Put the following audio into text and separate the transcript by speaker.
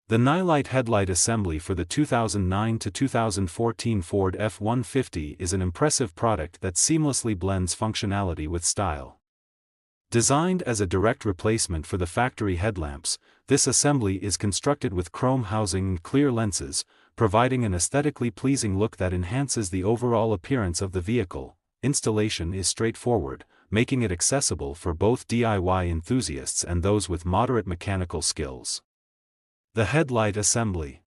Speaker 1: The Nilight Headlight Assembly for the 2009 to 2014 Ford F150 is an impressive product that seamlessly blends functionality with style. Designed as a direct replacement for the factory headlamps, this assembly is constructed with chrome housing and clear lenses, providing an aesthetically pleasing look that enhances the overall appearance of the vehicle. Installation is straightforward, making it accessible for both DIY enthusiasts and those with moderate mechanical skills. The headlight assembly.